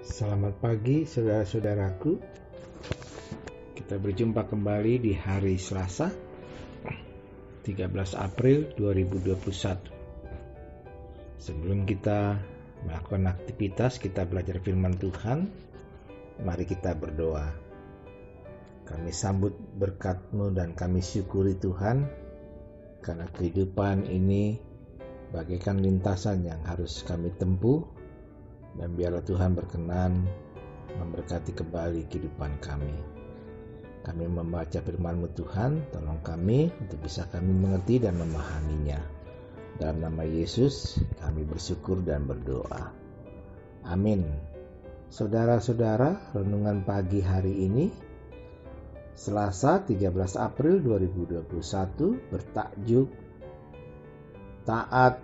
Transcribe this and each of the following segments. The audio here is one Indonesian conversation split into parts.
Selamat pagi saudara-saudaraku. Kita berjumpa kembali di hari Selasa 13 April 2021. Sebelum kita melakukan aktivitas, kita belajar firman Tuhan. Mari kita berdoa. Kami sambut berkat-Mu dan kami syukuri Tuhan, karena kehidupan ini bagaikan lintasan yang harus kami tempuh. Dan biarlah Tuhan berkenan memberkati kembali kehidupan kami. Kami membaca firman-Mu Tuhan, tolong kami untuk bisa kami mengerti dan memahaminya. Dalam nama Yesus kami bersyukur dan berdoa. Amin. Saudara-saudara, renungan pagi hari ini Selasa 13 April 2021 bertajuk Taat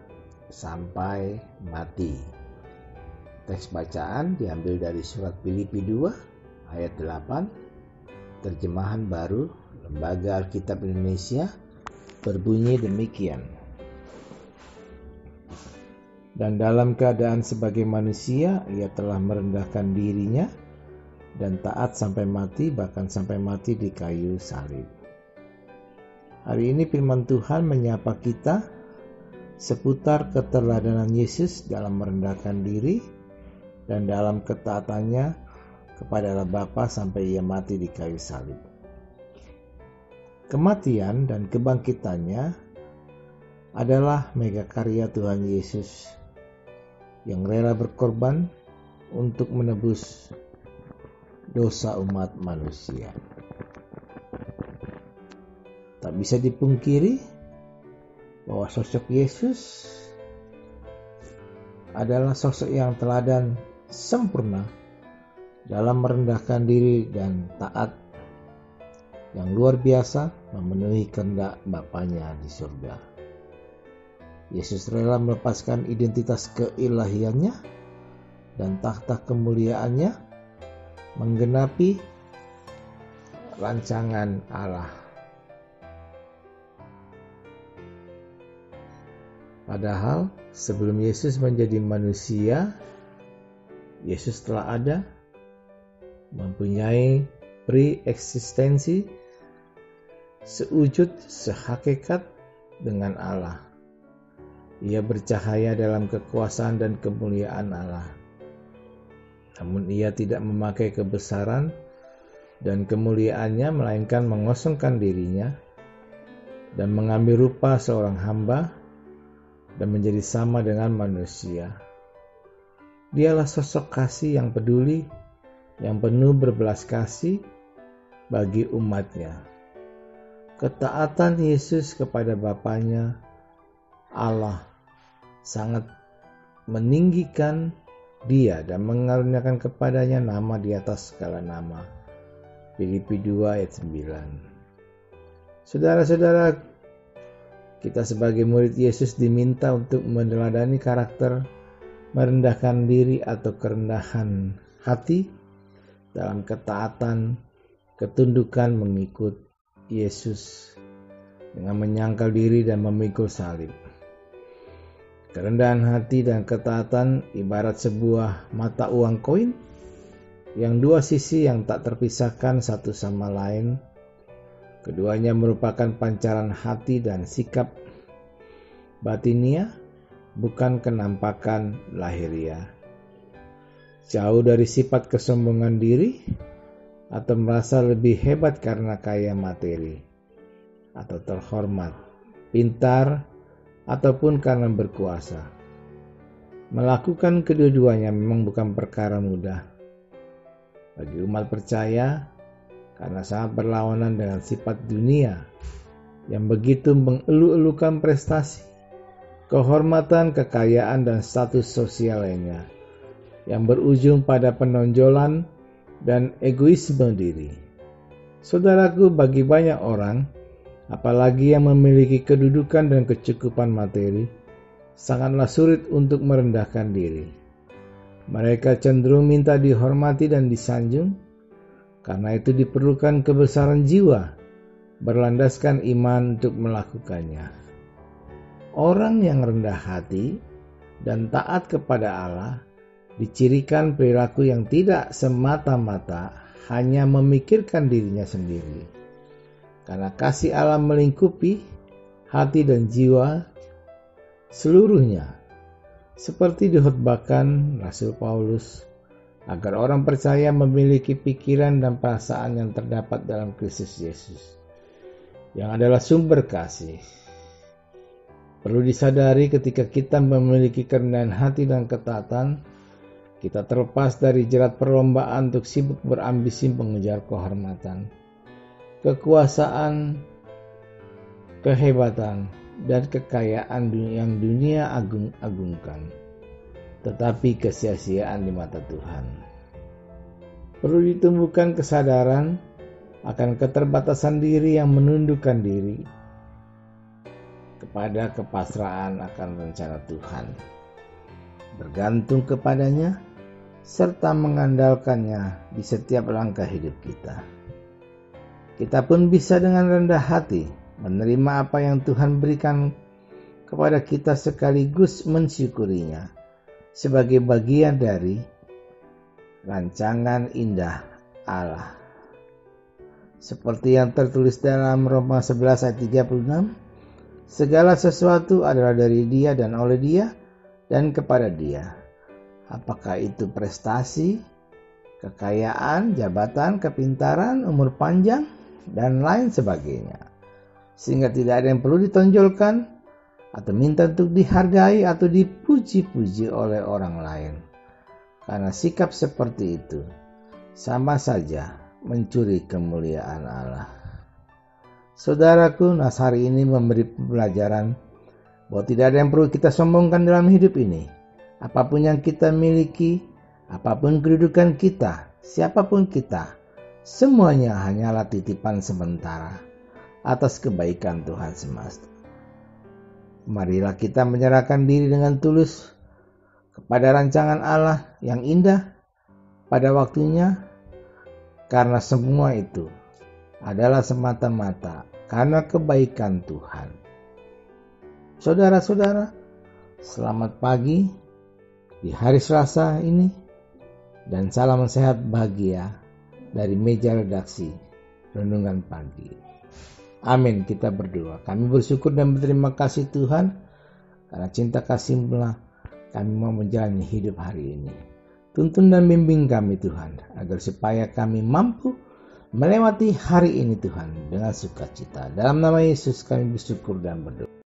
sampai mati. Teks bacaan diambil dari surat Filipi 2 ayat 8, terjemahan baru Lembaga Alkitab Indonesia, berbunyi demikian. Dan dalam keadaan sebagai manusia, ia telah merendahkan dirinya dan taat sampai mati, bahkan sampai mati di kayu salib. Hari ini firman Tuhan menyapa kita seputar keteladanan Yesus dalam merendahkan diri dan dalam ketaatannya kepada Allah Bapa sampai ia mati di kayu salib. Kematian dan kebangkitannya adalah megakarya Tuhan Yesus yang rela berkorban untuk menebus dosa umat manusia. Tak bisa dipungkiri bahwa sosok Yesus adalah sosok yang teladan sempurna dalam merendahkan diri dan taat yang luar biasa memenuhi kehendak Bapanya di surga. Yesus rela melepaskan identitas keilahiannya dan takhta kemuliaannya menggenapi rancangan Allah. Padahal sebelum Yesus menjadi manusia, Yesus telah ada, mempunyai pre-eksistensi, sewujud, sehakikat dengan Allah. Ia bercahaya dalam kekuasaan dan kemuliaan Allah. Namun ia tidak memakai kebesaran dan kemuliaannya, melainkan mengosongkan dirinya dan mengambil rupa seorang hamba dan menjadi sama dengan manusia. Dialah sosok kasih yang peduli, yang penuh berbelas kasih bagi umatnya. Ketaatan Yesus kepada Bapanya Allah sangat meninggikan dia dan mengaruniakan kepadanya nama di atas segala nama. Filipi 2 ayat 9. Saudara-saudara, kita sebagai murid Yesus diminta untuk meneladani karakter merendahkan diri atau kerendahan hati dalam ketaatan, ketundukan mengikut Yesus dengan menyangkal diri dan memikul salib. Kerendahan hati dan ketaatan ibarat sebuah mata uang koin yang dua sisi yang tak terpisahkan satu sama lain. Keduanya merupakan pancaran hati dan sikap batinia, bukan kenampakan lahiria. Jauh dari sifat kesombongan diri atau merasa lebih hebat karena kaya materi atau terhormat, pintar, ataupun karena berkuasa. Melakukan kedua-duanya memang bukan perkara mudah bagi umat percaya, karena sangat berlawanan dengan sifat dunia yang begitu mengeluh-elukan prestasi, kehormatan, kekayaan, dan status sosial lainnya yang berujung pada penonjolan dan egoisme diri. Saudaraku, bagi banyak orang, apalagi yang memiliki kedudukan dan kecukupan materi, sangatlah sulit untuk merendahkan diri. Mereka cenderung minta dihormati dan disanjung. Karena itu diperlukan kebesaran jiwa, berlandaskan iman untuk melakukannya. Orang yang rendah hati dan taat kepada Allah dicirikan perilaku yang tidak semata-mata hanya memikirkan dirinya sendiri. Karena kasih Allah melingkupi hati dan jiwa seluruhnya, seperti dikhotbahkan Rasul Paulus, agar orang percaya memiliki pikiran dan perasaan yang terdapat dalam Kristus Yesus, yang adalah sumber kasih. Perlu disadari ketika kita memiliki kerendahan hati dan ketaatan, kita terlepas dari jerat perlombaan untuk sibuk berambisi mengejar kehormatan, kekuasaan, kehebatan, dan kekayaan yang dunia agung-agungkan, tetapi kesia-siaan di mata Tuhan. Perlu ditumbuhkan kesadaran akan keterbatasan diri yang menundukkan diri kepada kepasrahan akan rencana Tuhan, bergantung kepadanya, serta mengandalkannya di setiap langkah hidup kita. Kita pun bisa dengan rendah hati menerima apa yang Tuhan berikan kepada kita sekaligus mensyukurinya sebagai bagian dari rancangan indah Allah. Seperti yang tertulis dalam Roma 11 ayat 36, segala sesuatu adalah dari Dia dan oleh Dia dan kepada Dia. Apakah itu prestasi, kekayaan, jabatan, kepintaran, umur panjang, dan lain sebagainya. Sehingga tidak ada yang perlu ditonjolkan atau minta untuk dihargai atau dipuji-puji oleh orang lain. Karena sikap seperti itu sama saja mencuri kemuliaan Allah. Saudaraku, nas hari ini memberi pelajaran bahwa tidak ada yang perlu kita sombongkan dalam hidup ini. Apapun yang kita miliki, apapun kedudukan kita, siapapun kita, semuanya hanyalah titipan sementara atas kebaikan Tuhan semesta. Marilah kita menyerahkan diri dengan tulus kepada rancangan Allah yang indah pada waktunya, karena semua itu adalah semata-mata karena kebaikan Tuhan. Saudara-saudara, selamat pagi di hari Selasa ini, dan salam sehat bahagia dari meja redaksi Renungan Pagi. Amin. Kita berdoa. Kami bersyukur dan berterima kasih Tuhan, karena cinta kasih-Mu kami mau menjalani hidup hari ini. Tuntun dan bimbing kami Tuhan, agar supaya kami mampu melewati hari ini Tuhan dengan sukacita. Dalam nama Yesus kami bersyukur dan berdoa.